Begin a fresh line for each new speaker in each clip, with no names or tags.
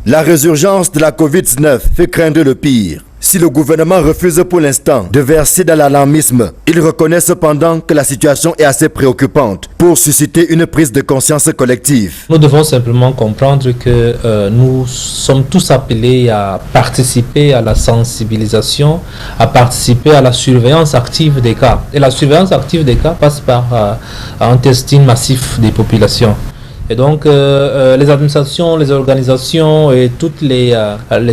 La résurgence de la Covid-19 fait craindre le pire. Si le gouvernement refuse pour l'instant de verser dans l'alarmisme, il reconnaît cependant que la situation est assez préoccupante pour susciter une prise de conscience collective.
Nous devons simplement comprendre que nous sommes tous appelés à participer à la sensibilisation, à participer à la surveillance active des cas. Et la surveillance active des cas passe par un testing massif des populations. Et donc, les administrations, les organisations et toutes les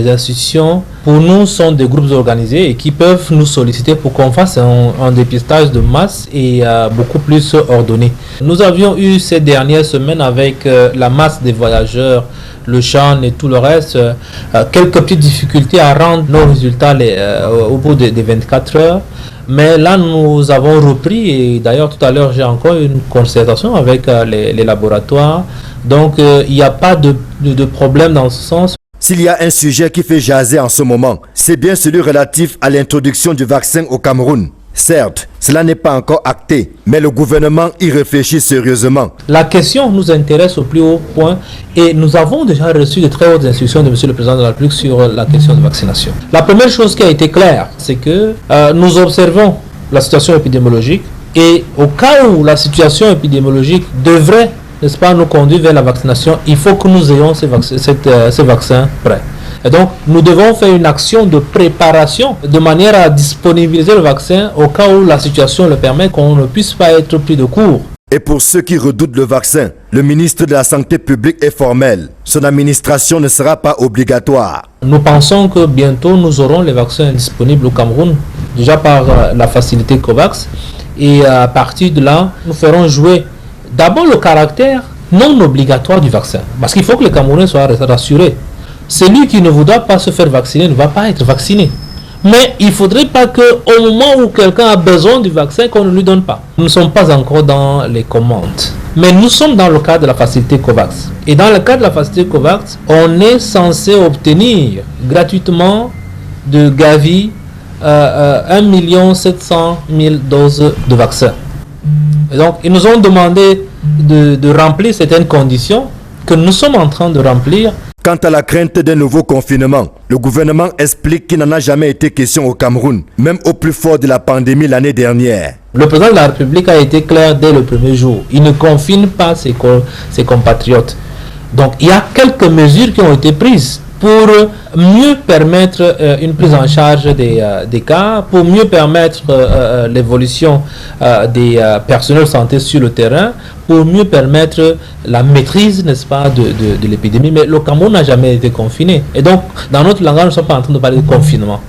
institutions, pour nous, sont des groupes organisés et qui peuvent nous solliciter pour qu'on fasse un dépistage de masse et beaucoup plus ordonné. Nous avions eu ces dernières semaines avec la masse des voyageurs, le Chan et tout le reste, quelques petites difficultés à rendre nos résultats au bout des 24 heures. Mais là, nous avons repris et d'ailleurs tout à l'heure, j'ai encore une concertation avec les laboratoires. Donc, il n'y a pas de problème dans ce sens.
S'il y a un sujet qui fait jaser en ce moment, c'est bien celui relatif à l'introduction du vaccin au Cameroun. Certes, cela n'est pas encore acté, mais le gouvernement y réfléchit sérieusement.
La question nous intéresse au plus haut point et nous avons déjà reçu de très hautes instructions de M. le Président de la République sur la question de vaccination. La première chose qui a été claire, c'est que nous observons la situation épidémiologique et au cas où la situation épidémiologique devrait, n'est-ce pas, nous conduire vers la vaccination, il faut que nous ayons ces vaccins prêts. Et donc, nous devons faire une action de préparation de manière à disponibiliser le vaccin au cas où la situation le permet, qu'on ne puisse pas être pris de court.
Et pour ceux qui redoutent le vaccin, le ministre de la Santé publique est formel. Son administration ne sera pas obligatoire.
Nous pensons que bientôt nous aurons les vaccins disponibles au Cameroun, déjà par la facilité COVAX. Et à partir de là, nous ferons jouer d'abord le caractère non obligatoire du vaccin. Parce qu'il faut que les Camerounais soient rassurés. Celui qui ne voudra pas se faire vacciner ne va pas être vacciné. Mais il ne faudrait pas qu'au moment où quelqu'un a besoin du vaccin, qu'on ne lui donne pas. Nous ne sommes pas encore dans les commandes. Mais nous sommes dans le cadre de la facilité COVAX. Et dans le cadre de la facilité COVAX, on est censé obtenir gratuitement de Gavi 1 700 000 doses de vaccins. Et donc, ils nous ont demandé de remplir certaines conditions que nous sommes en train de remplir.
Quant à la crainte d'un nouveau confinement, le gouvernement explique qu'il n'en a jamais été question au Cameroun, même au plus fort de la pandémie l'année dernière.
Le président de la République a été clair dès le premier jour. Il ne confine pas ses compatriotes. Donc il y a quelques mesures qui ont été prises pour mieux permettre une prise en charge des cas, pour mieux permettre l'évolution des personnels de santé sur le terrain, pour mieux permettre la maîtrise, n'est-ce pas, de l'épidémie. Mais le Cameroun n'a jamais été confiné. Et donc, dans notre langage, nous ne sommes pas en train de parler de confinement.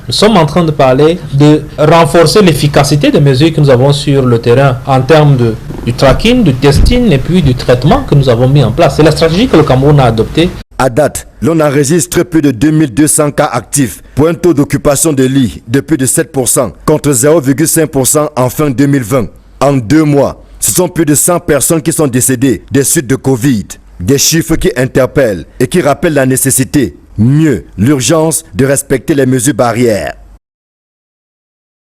Nous sommes en train de parler de renforcer l'efficacité des mesures que nous avons sur le terrain en termes du tracking, du testing et puis du traitement que nous avons mis en place. C'est la stratégie que le Cameroun a adoptée.
À date, l'on enregistre plus de 2200 cas actifs pour un taux d'occupation de lits de plus de 7% contre 0,5% en fin 2020. En 2 mois, ce sont plus de 100 personnes qui sont décédées des suites de Covid. Des chiffres qui interpellent et qui rappellent la nécessité, mieux, l'urgence de respecter les mesures barrières.